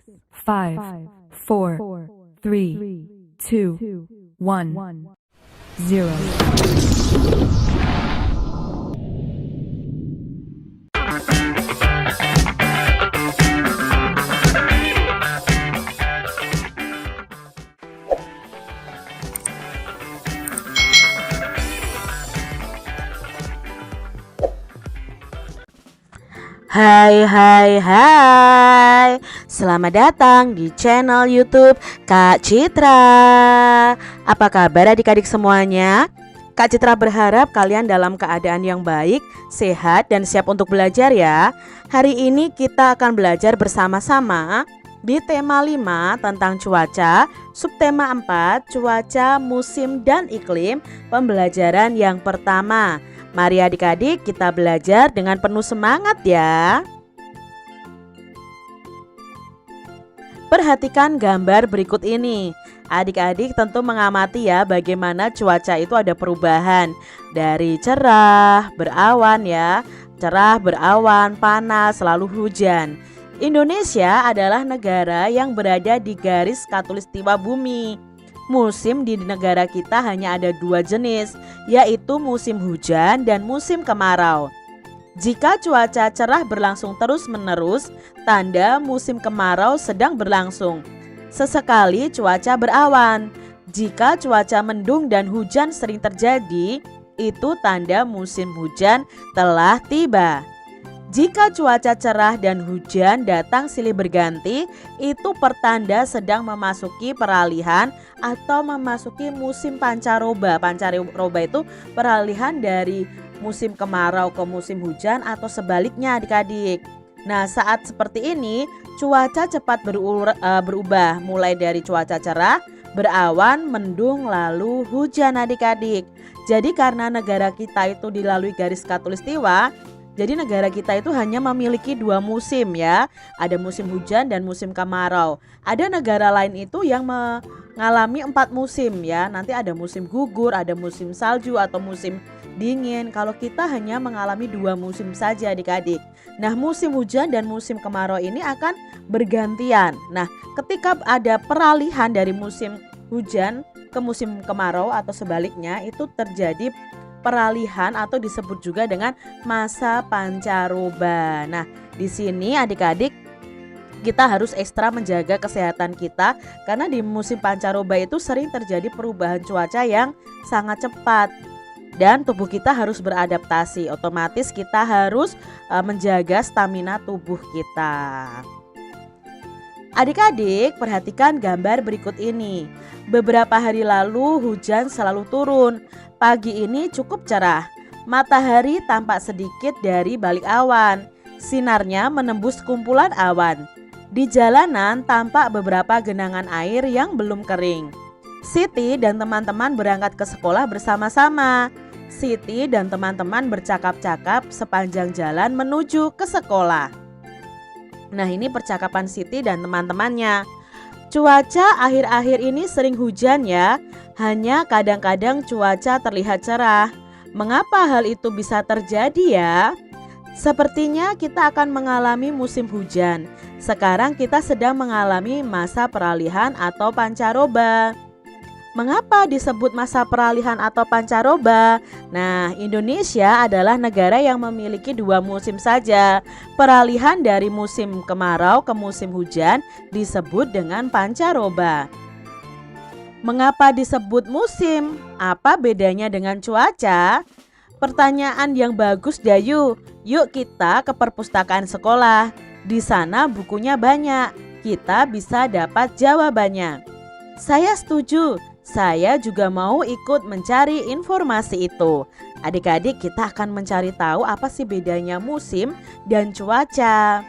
5, 4, 3, 2, 1, 0. Hai, selamat datang di channel YouTube Kak Citra. Apa kabar adik-adik semuanya? Kak Citra berharap kalian dalam keadaan yang baik, sehat, dan siap untuk belajar ya. Hari ini kita akan belajar bersama-sama di tema 5 tentang cuaca, subtema 4 cuaca, musim, dan iklim, pembelajaran yang pertama. Mari adik-adik kita belajar dengan penuh semangat ya. Perhatikan gambar berikut ini. Adik-adik tentu mengamati ya bagaimana cuaca itu ada perubahan. Dari cerah, berawan ya. Cerah, berawan, panas, lalu hujan. Indonesia adalah negara yang berada di garis khatulistiwa bumi. Musim di negara kita hanya ada 2 jenis, yaitu musim hujan dan musim kemarau. Jika cuaca cerah berlangsung terus-menerus, tanda musim kemarau sedang berlangsung. Sesekali cuaca berawan. Jika cuaca mendung dan hujan sering terjadi, itu tanda musim hujan telah tiba. Jika cuaca cerah dan hujan datang silih berganti, itu pertanda sedang memasuki peralihan atau memasuki musim pancaroba. Pancaroba itu peralihan dari musim kemarau ke musim hujan atau sebaliknya adik-adik. Nah, saat seperti ini cuaca cepat berubah mulai dari cuaca cerah, berawan, mendung, lalu hujan adik-adik. Jadi karena negara kita itu dilalui garis khatulistiwa, jadi negara kita itu hanya memiliki 2 musim ya. Ada musim hujan dan musim kemarau. Ada negara lain itu yang mengalami 4 musim ya. Nanti ada musim gugur, ada musim salju atau musim dingin. Kalau kita hanya mengalami 2 musim saja adik-adik. Nah, musim hujan dan musim kemarau ini akan bergantian. Nah, ketika ada peralihan dari musim hujan ke musim kemarau atau sebaliknya, itu terjadi peralihan atau disebut juga dengan masa pancaroba. Nah, di sini adik-adik kita harus ekstra menjaga kesehatan kita karena di musim pancaroba itu sering terjadi perubahan cuaca yang sangat cepat dan tubuh kita harus beradaptasi. Otomatis kita harus menjaga stamina tubuh kita. Adik-adik, perhatikan gambar berikut ini. Beberapa hari lalu hujan selalu turun. Pagi ini cukup cerah. Matahari tampak sedikit dari balik awan. Sinarnya menembus kumpulan awan. Di jalanan tampak beberapa genangan air yang belum kering. Siti dan teman-teman berangkat ke sekolah bersama-sama. Siti dan teman-teman bercakap-cakap sepanjang jalan menuju ke sekolah. Nah, ini percakapan Siti dan teman-temannya. Cuaca akhir-akhir ini sering hujan ya. Hanya kadang-kadang cuaca terlihat cerah. Mengapa hal itu bisa terjadi ya? Sepertinya kita akan mengalami musim hujan. Sekarang kita sedang mengalami masa peralihan atau pancaroba. Mengapa disebut masa peralihan atau pancaroba? Nah, Indonesia adalah negara yang memiliki 2 musim saja. Peralihan dari musim kemarau ke musim hujan disebut dengan pancaroba. Mengapa disebut musim? Apa bedanya dengan cuaca? Pertanyaan yang bagus Dayu. Yuk kita ke perpustakaan sekolah. Di sana bukunya banyak. Kita bisa dapat jawabannya. Saya setuju. Saya juga mau ikut mencari informasi itu. Adik-adik, kita akan mencari tahu apa sih bedanya musim dan cuaca.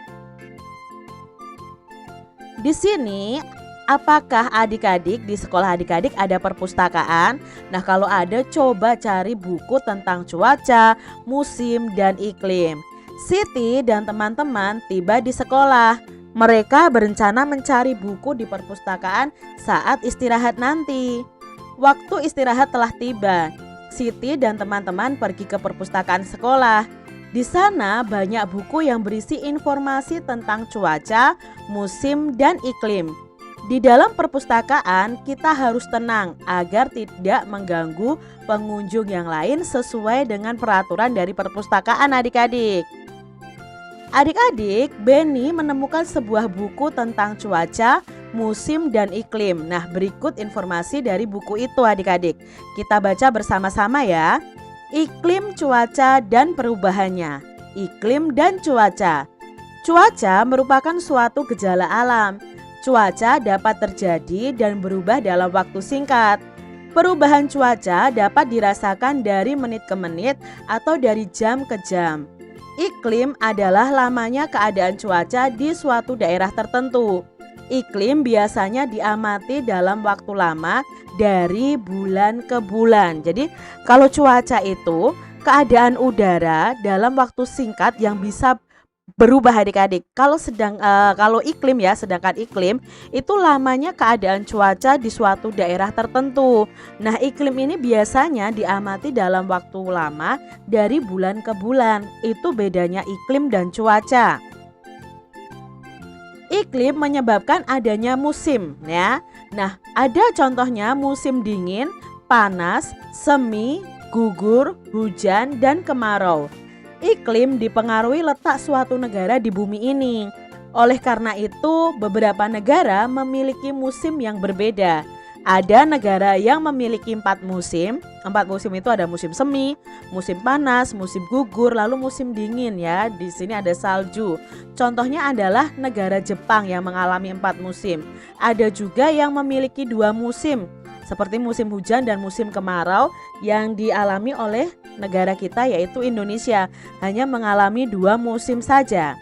Di sini, apakah adik-adik di sekolah adik-adik ada perpustakaan? Nah, kalau ada, coba cari buku tentang cuaca, musim, dan iklim. Siti dan teman-teman tiba di sekolah. Mereka berencana mencari buku di perpustakaan saat istirahat nanti. Waktu istirahat telah tiba. Siti dan teman-teman pergi ke perpustakaan sekolah. Di sana banyak buku yang berisi informasi tentang cuaca, musim, dan iklim. Di dalam perpustakaan kita harus tenang agar tidak mengganggu pengunjung yang lain sesuai dengan peraturan dari perpustakaan adik-adik. Adik-adik, Benny menemukan sebuah buku tentang cuaca, musim, dan iklim. Nah, berikut informasi dari buku itu adik-adik. Kita baca bersama-sama ya. Iklim, cuaca, dan perubahannya. Iklim dan cuaca. Cuaca merupakan suatu gejala alam. Cuaca dapat terjadi dan berubah dalam waktu singkat. Perubahan cuaca dapat dirasakan dari menit ke menit atau dari jam ke jam. Iklim adalah lamanya keadaan cuaca di suatu daerah tertentu. Iklim biasanya diamati dalam waktu lama dari bulan ke bulan. Jadi kalau cuaca itu keadaan udara dalam waktu singkat yang bisa berubah adik-adik. Kalau iklim ya, sedangkan iklim itu lamanya keadaan cuaca di suatu daerah tertentu. Nah, iklim ini biasanya diamati dalam waktu lama dari bulan ke bulan. Itu bedanya iklim dan cuaca. Iklim menyebabkan adanya musim ya. Nah, ada contohnya musim dingin, panas, semi, gugur, hujan, dan kemarau. Iklim dipengaruhi letak suatu negara di bumi ini. Oleh karena itu, beberapa negara memiliki musim yang berbeda. Ada negara yang memiliki 4 musim. 4 musim itu ada musim semi, musim panas, musim gugur, lalu musim dingin ya. Di sini ada salju. Contohnya adalah negara Jepang yang mengalami 4 musim. Ada juga yang memiliki 2 musim, seperti musim hujan dan musim kemarau yang dialami oleh negara kita yaitu Indonesia, hanya mengalami 2 musim saja.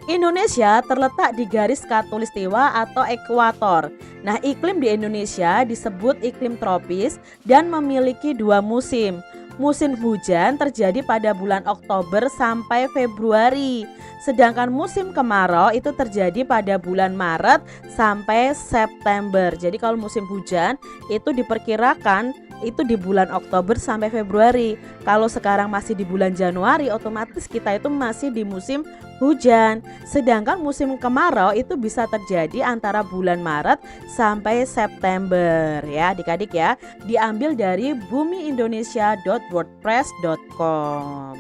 Indonesia terletak di garis khatulistiwa atau ekuator. Nah, iklim di Indonesia disebut iklim tropis dan memiliki 2 musim. Musim hujan terjadi pada bulan Oktober sampai Februari. Sedangkan musim kemarau itu terjadi pada bulan Maret sampai September. Jadi kalau musim hujan itu diperkirakan itu di bulan Oktober sampai Februari. Kalau sekarang masih di bulan Januari, otomatis kita itu masih di musim hujan. Sedangkan musim kemarau itu bisa terjadi antara bulan Maret sampai September ya adik-adik ya. Diambil dari bumiindonesia.wordpress.com.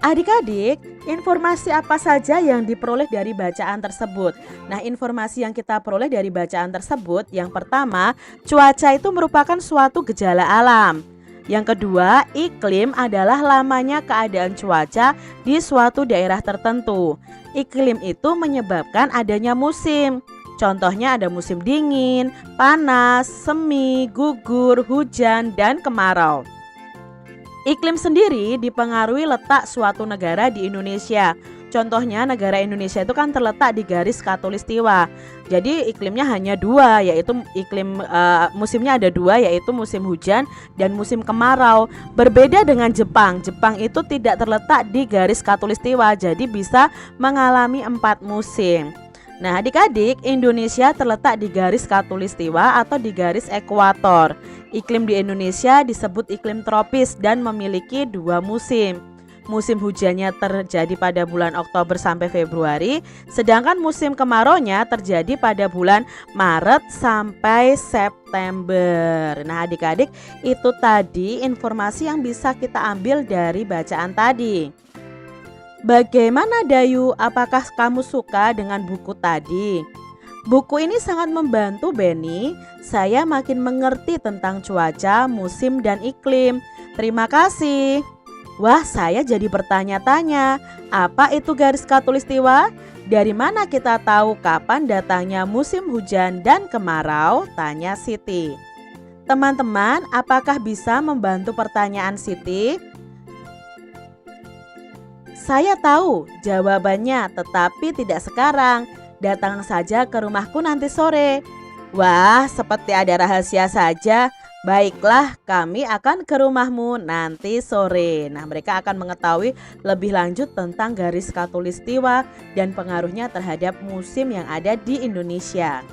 Adik-adik, informasi apa saja yang diperoleh dari bacaan tersebut? Nah, informasi yang kita peroleh dari bacaan tersebut, yang pertama, cuaca itu merupakan suatu gejala alam. Yang kedua, iklim adalah lamanya keadaan cuaca di suatu daerah tertentu. Iklim itu menyebabkan adanya musim. Contohnya ada musim dingin, panas, semi, gugur, hujan, dan kemarau. Iklim sendiri dipengaruhi letak suatu negara di Indonesia. Contohnya negara Indonesia itu kan terletak di garis khatulistiwa. Jadi iklimnya hanya 2, yaitu musimnya ada 2, yaitu musim hujan dan musim kemarau. Berbeda dengan Jepang. Jepang itu tidak terletak di garis khatulistiwa, jadi bisa mengalami 4 musim. Nah, adik-adik, Indonesia terletak di garis khatulistiwa atau di garis ekuator. Iklim di Indonesia disebut iklim tropis dan memiliki 2 musim. Musim hujannya terjadi pada bulan Oktober sampai Februari, sedangkan musim kemaraunya terjadi pada bulan Maret sampai September. Nah, adik-adik, itu tadi informasi yang bisa kita ambil dari bacaan tadi. Bagaimana Dayu? Apakah kamu suka dengan buku tadi? Buku ini sangat membantu Benny. Saya makin mengerti tentang cuaca, musim, dan iklim. Terima kasih. Wah, saya jadi bertanya-tanya. Apa itu garis khatulistiwa? Dari mana kita tahu kapan datangnya musim hujan dan kemarau? Tanya Siti. Teman-teman, apakah bisa membantu pertanyaan Siti? Saya tahu jawabannya, tetapi tidak sekarang. Datang saja ke rumahku nanti sore. Wah, seperti ada rahasia saja. Baiklah, kami akan ke rumahmu nanti sore. Nah, mereka akan mengetahui lebih lanjut tentang garis khatulistiwa dan pengaruhnya terhadap musim yang ada di Indonesia.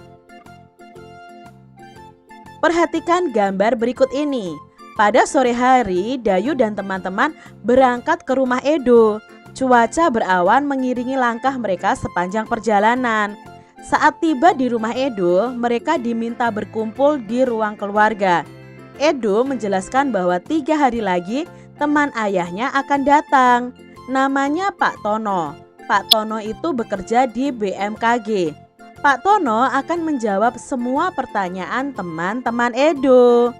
Perhatikan gambar berikut ini. Pada sore hari, Dayu dan teman-teman berangkat ke rumah Edo. Cuaca berawan mengiringi langkah mereka sepanjang perjalanan. Saat tiba di rumah Edo, mereka diminta berkumpul di ruang keluarga. Edo menjelaskan bahwa 3 hari lagi teman ayahnya akan datang. Namanya Pak Tono. Pak Tono itu bekerja di BMKG. Pak Tono akan menjawab semua pertanyaan teman-teman Edo.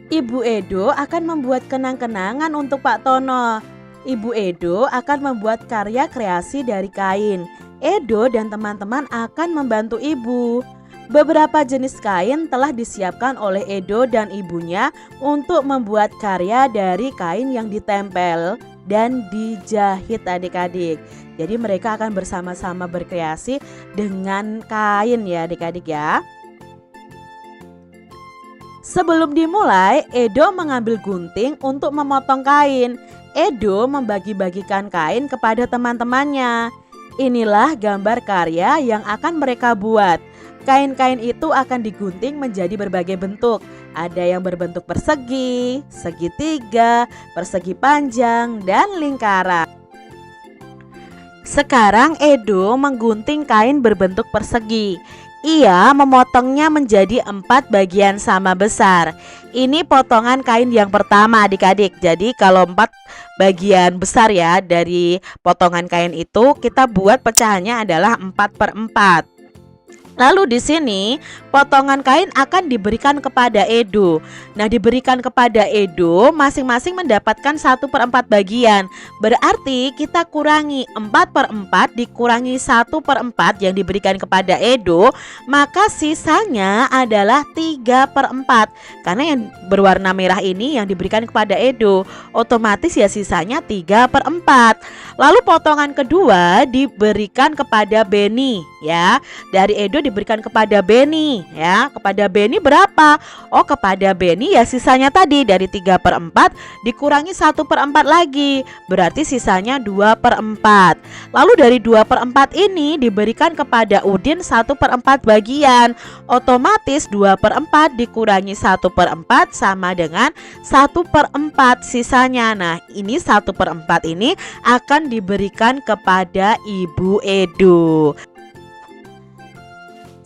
Ibu Edo akan membuat kenang-kenangan untuk Pak Tono. Ibu Edo akan membuat karya kreasi dari kain. Edo dan teman-teman akan membantu ibu. Beberapa jenis kain telah disiapkan oleh Edo dan ibunya untuk membuat karya dari kain yang ditempel dan dijahit adik-adik. Jadi mereka akan bersama-sama berkreasi dengan kain ya adik-adik ya. Sebelum dimulai, Edo mengambil gunting untuk memotong kain. Edo membagi-bagikan kain kepada teman-temannya. Inilah gambar karya yang akan mereka buat. Kain-kain itu akan digunting menjadi berbagai bentuk. Ada yang berbentuk persegi, segitiga, persegi panjang, dan lingkaran. Sekarang Edo menggunting kain berbentuk persegi. Ia memotongnya menjadi 4 bagian sama besar. Ini potongan kain yang pertama adik-adik. Jadi kalau 4 bagian besar ya dari potongan kain itu, kita buat pecahannya adalah 4/4. Lalu di sini potongan kain akan diberikan kepada Edo. Nah, diberikan kepada Edo masing-masing mendapatkan 1/4 bagian. Berarti kita kurangi 4/4 dikurangi 1/4 yang diberikan kepada Edo, maka sisanya adalah 3/4. Karena yang berwarna merah ini yang diberikan kepada Edo, otomatis ya sisanya 3/4. Lalu potongan kedua diberikan kepada Beni ya. Dari Edo diberikan kepada Beni ya. Kepada Beni berapa? Oh, kepada Beni ya sisanya tadi dari 3/4 dikurangi 1/4 lagi. Berarti sisanya 2/4. Lalu dari 2/4 ini diberikan kepada Udin 1/4 bagian. Otomatis 2/4 dikurangi 1/4 sama dengan 1/4 sisanya. Nah, ini 1/4 ini akan diberikan kepada Ibu Edo.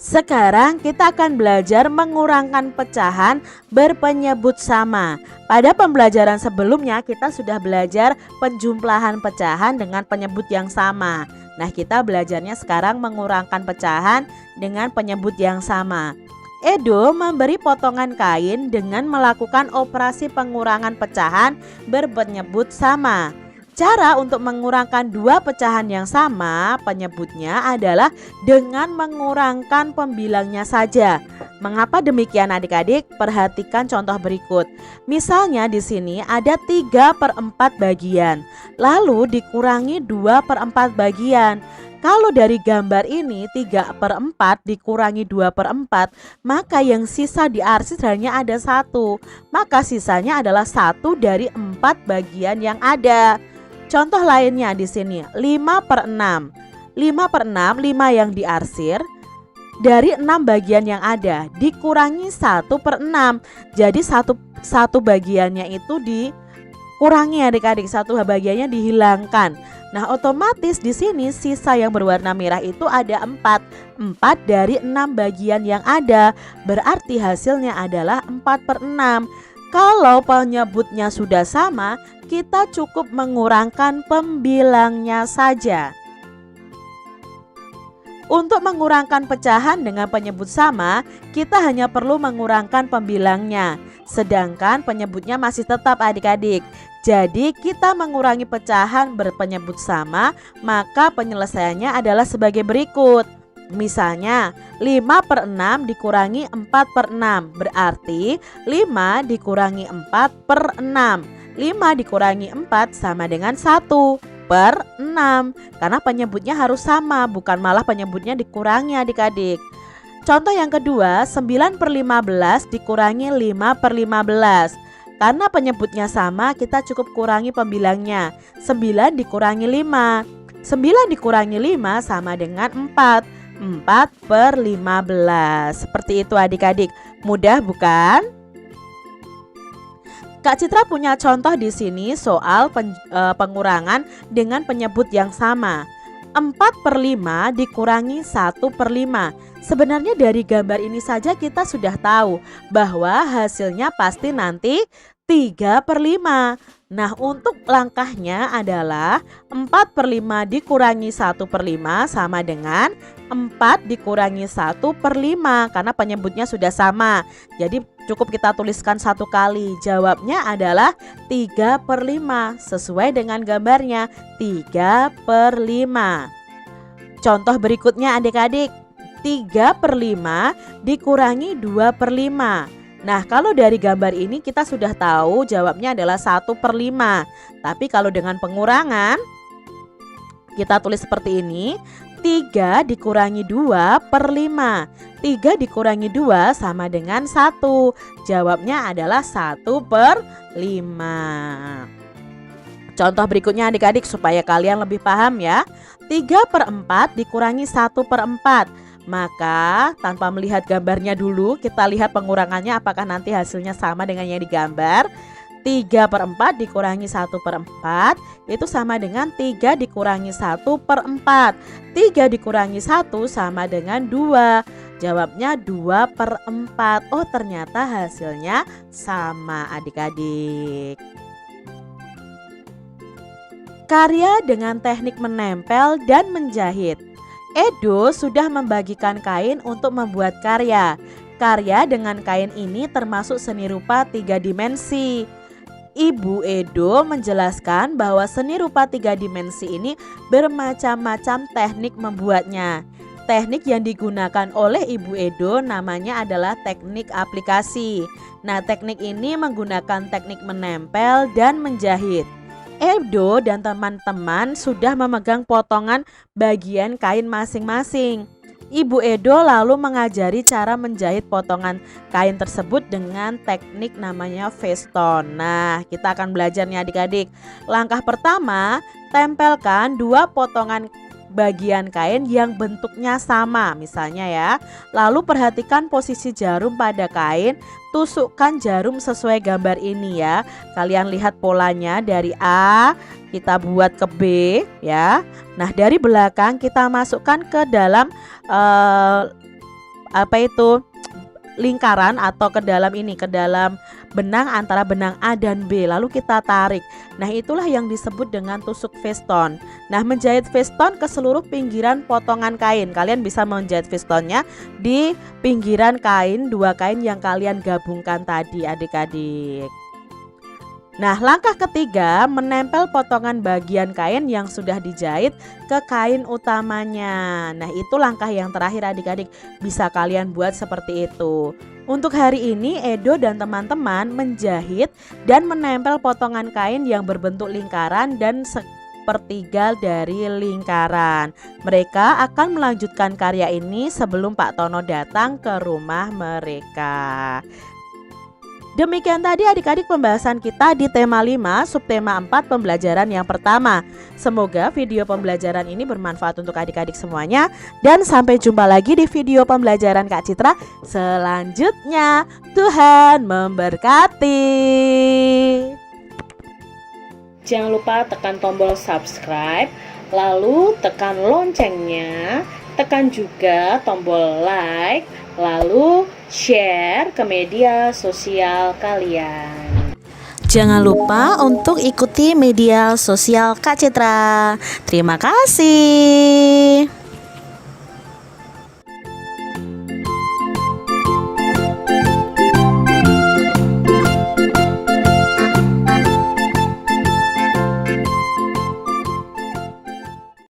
Sekarang kita akan belajar mengurangkan pecahan berpenyebut sama. Pada pembelajaran sebelumnya kita sudah belajar penjumlahan pecahan dengan penyebut yang sama. Nah, kita belajarnya sekarang mengurangkan pecahan dengan penyebut yang sama. Edo memberi potongan kain dengan melakukan operasi pengurangan pecahan berpenyebut sama. Cara untuk mengurangkan 2 pecahan yang sama penyebutnya adalah dengan mengurangkan pembilangnya saja. Mengapa demikian adik-adik? Perhatikan contoh berikut. Misalnya di sini ada 3/4 bagian, lalu dikurangi 2/4 bagian. Kalau dari gambar ini 3/4 dikurangi 2/4, maka yang sisa di arsip hanya ada 1. Maka sisanya adalah 1 dari 4 bagian yang ada. Contoh lainnya di sini 5/6. 5/6, 5 yang diarsir dari 6 bagian yang ada dikurangi 1/6. Jadi satu bagiannya itu dikurangi adik-adik, satu bagiannya dihilangkan. Nah, otomatis di sini sisa yang berwarna merah itu ada 4. 4 dari 6 bagian yang ada. Berarti hasilnya adalah 4/6. Kalau penyebutnya sudah sama, kita cukup mengurangkan pembilangnya saja. Untuk mengurangkan pecahan dengan penyebut sama, kita hanya perlu mengurangkan pembilangnya. Sedangkan penyebutnya masih tetap adik-adik. Jadi kita mengurangi pecahan berpenyebut sama, maka penyelesaiannya adalah sebagai berikut. Misalnya 5/6 dikurangi 4/6, berarti 5 dikurangi 4/6. 5 dikurangi 4 sama dengan 1/6. Karena penyebutnya harus sama, bukan malah penyebutnya dikurangi adik-adik. Contoh yang kedua, 9/15 dikurangi 5/15. Karena penyebutnya sama, kita cukup kurangi pembilangnya. 9 dikurangi 5. 9 dikurangi 5 sama dengan 4. 4/15. Seperti itu adik-adik. Mudah bukan? Kak Citra punya contoh di sini soal pengurangan dengan penyebut yang sama. 4/5 dikurangi 1/5. Sebenarnya dari gambar ini saja kita sudah tahu bahwa hasilnya pasti nanti 3/5. Nah, untuk langkahnya adalah 4/5 dikurangi 1/5 sama dengan 4 dikurangi 1/5 karena penyebutnya sudah sama. Jadi cukup kita tuliskan satu kali. Jawabnya adalah 3/5 sesuai dengan gambarnya 3/5. Contoh berikutnya adik-adik, 3/5 dikurangi 2/5. Nah, kalau dari gambar ini kita sudah tahu jawabnya adalah 1/5. Tapi kalau dengan pengurangan kita tulis seperti ini, 3 dikurangi 2/5. 3 dikurangi 2 sama dengan 1. Jawabnya adalah 1/5. Contoh berikutnya adik-adik supaya kalian lebih paham ya. 3/4 dikurangi 1/4. Maka tanpa melihat gambarnya dulu, kita lihat pengurangannya apakah nanti hasilnya sama dengan yang digambar. 3/4 dikurangi 1/4 itu sama dengan 3 dikurangi 1/4. 3 dikurangi 1 sama dengan 2. Jawabnya 2/4. Oh, ternyata hasilnya sama adik-adik. Karya dengan teknik menempel dan menjahit. Edo sudah membagikan kain untuk membuat karya. Karya dengan kain ini termasuk seni rupa 3 dimensi. Ibu Edo menjelaskan bahwa seni rupa 3 dimensi ini bermacam-macam teknik membuatnya. Teknik yang digunakan oleh Ibu Edo namanya adalah teknik aplikasi. Nah, teknik ini menggunakan teknik menempel dan menjahit. Edo dan teman-teman sudah memegang potongan bagian kain masing-masing. Ibu Edo lalu mengajari cara menjahit potongan kain tersebut dengan teknik namanya veston. Nah, kita akan belajarnya adik-adik. Langkah pertama, tempelkan 2 potongan bagian kain yang bentuknya sama misalnya ya. Lalu perhatikan posisi jarum pada kain, tusukkan jarum sesuai gambar ini ya. Kalian lihat polanya dari A kita buat ke B ya. Nah, dari belakang kita masukkan ke dalam lingkaran atau ke dalam benang antara benang A dan B, lalu kita tarik. Nah, itulah yang disebut dengan tusuk veston. Nah, menjahit veston ke seluruh pinggiran potongan kain. Kalian bisa menjahit vestonnya di pinggiran kain, 2 kain yang kalian gabungkan tadi adik-adik. Nah, langkah ketiga, menempel potongan bagian kain yang sudah dijahit ke kain utamanya. Nah, itu langkah yang terakhir adik-adik, bisa kalian buat seperti itu. Untuk hari ini Edo dan teman-teman menjahit dan menempel potongan kain yang berbentuk lingkaran dan sepertiga dari lingkaran. Mereka akan melanjutkan karya ini sebelum Pak Tono datang ke rumah mereka. Demikian tadi adik-adik pembahasan kita di tema 5 subtema 4 pembelajaran yang pertama. Semoga video pembelajaran ini bermanfaat untuk adik-adik semuanya. Dan sampai jumpa lagi di video pembelajaran Kak Citra selanjutnya. Tuhan memberkati. Jangan lupa tekan tombol subscribe, lalu tekan loncengnya, tekan juga tombol like, lalu share ke media sosial kalian. Jangan lupa untuk ikuti media sosial Kak Citra. Terima kasih.